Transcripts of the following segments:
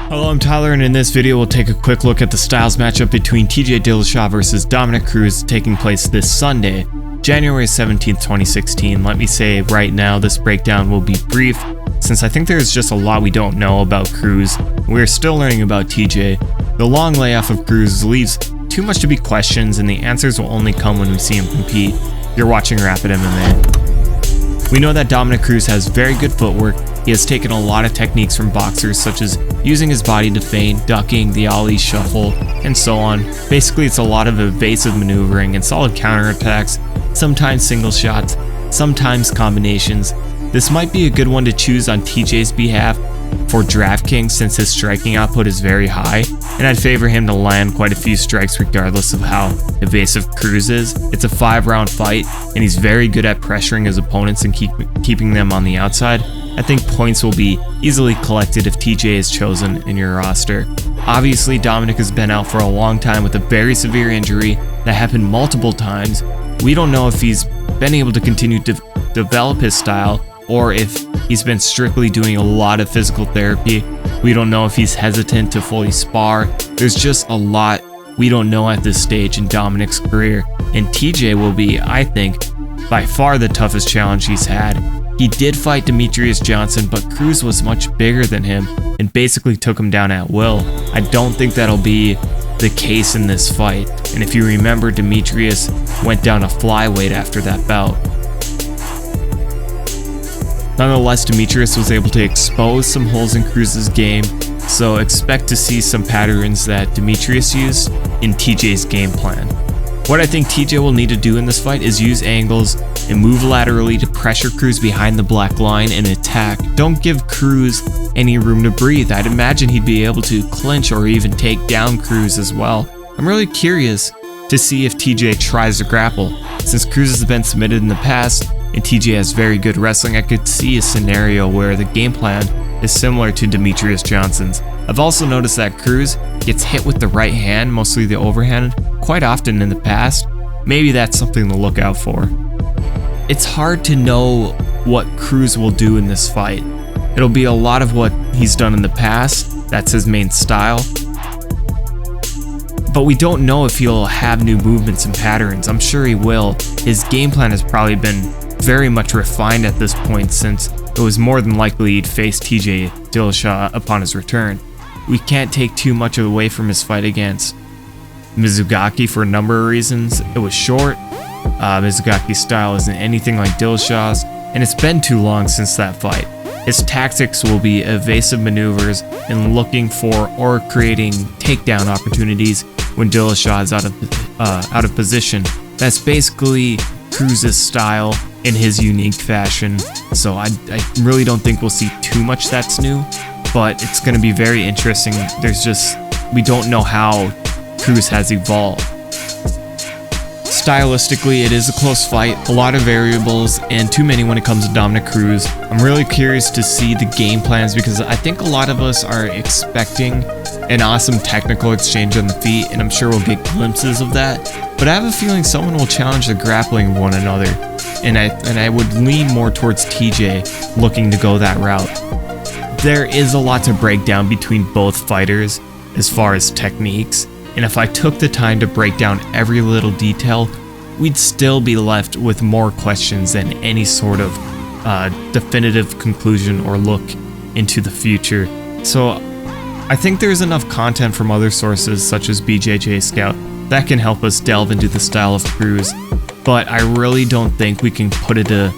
Hello, I'm Tyler, and in this video we'll take a quick look at the styles matchup between TJ Dillashaw versus Dominick Cruz taking place this Sunday, January 17th, 2016. Let me say right now this breakdown will be brief, since I think there's just a lot we don't know about Cruz. We're still learning about TJ. The long layoff of Cruz leaves too much to be questions, and the answers will only come when we see him compete. You're watching Rapid MMA. We know that Dominick Cruz has very good footwork. He has taken a lot of techniques from boxers, such as using his body to feint, ducking, the ollie, shuffle, and so on. Basically, it's a lot of evasive maneuvering and solid counterattacks, sometimes single shots, sometimes combinations. This might be a good one to choose on TJ's behalf for DraftKings, since his striking output is very high, and I'd favor him to land quite a few strikes regardless of how evasive Cruz is. It's a 5-round fight, and he's very good at pressuring his opponents and keeping them on the outside. I think points will be easily collected if TJ is chosen in your roster. Obviously, Dominick has been out for a long time with a very severe injury that happened multiple times. We don't know if he's been able to continue to develop his style, or if he's been strictly doing a lot of physical therapy. We don't know if he's hesitant to fully spar. There's just a lot we don't know at this stage in Dominick's career, and TJ will be, I think, by far the toughest challenge he's had. He did fight Demetrius Johnson, but Cruz was much bigger than him and basically took him down at will. I don't think that'll be the case in this fight, and if you remember, Demetrius went down a flyweight after that bout. Nonetheless, Demetrius was able to expose some holes in Cruz's game, so expect to see some patterns that Demetrius used in TJ's game plan. What I think TJ will need to do in this fight is use angles and move laterally to pressure Cruz behind the black line and attack. Don't give Cruz any room to breathe. I'd imagine he'd be able to clinch or even take down Cruz as well. I'm really curious to see if TJ tries to grapple. Since Cruz has been submitted in the past and TJ has very good wrestling, I could see a scenario where the game plan is similar to Demetrius Johnson's. I've also noticed that Cruz gets hit with the right hand, mostly the overhand, quite often in the past. Maybe that's something to look out for. It's hard to know what Cruz will do in this fight. It'll be a lot of what he's done in the past. That's his main style. But we don't know if he'll have new movements and patterns. I'm sure he will. His game plan has probably been very much refined at this point, since it was more than likely he'd face TJ Dillashaw upon his return. We can't take too much away from his fight against Mizugaki for a number of reasons. It was short, Mizugaki's style isn't anything like Dillashaw's, and it's been too long since that fight. His tactics will be evasive maneuvers and looking for or creating takedown opportunities when Dillashaw is out of position. That's basically Cruz's style in his unique fashion, so I really don't think we'll see too much that's new, but it's going to be very interesting. We don't know how Cruz has evolved. Stylistically, it is a close fight, a lot of variables, and too many when it comes to Dominick Cruz. I'm really curious to see the game plans, because I think a lot of us are expecting an awesome technical exchange on the feet, and I'm sure we'll get glimpses of that. But I have a feeling someone will challenge the grappling of one another, and I would lean more towards TJ looking to go that route. There is a lot to break down between both fighters as far as techniques, and if I took the time to break down every little detail, we'd still be left with more questions than any sort of definitive conclusion or look into the future. So I think there's enough content from other sources such as BJJ Scout that can help us delve into the style of Cruz, but I really don't think we can put a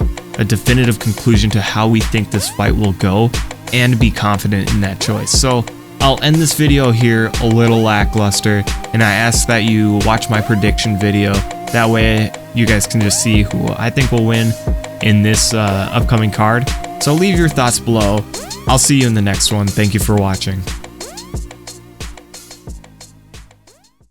definitive conclusion to how we think this fight will go and be confident in that choice. So I'll end this video here a little lackluster, and I ask that you watch my prediction video. That way you guys can just see who I think will win in this upcoming card. So leave your thoughts below. I'll see you in the next one. Thank you for watching.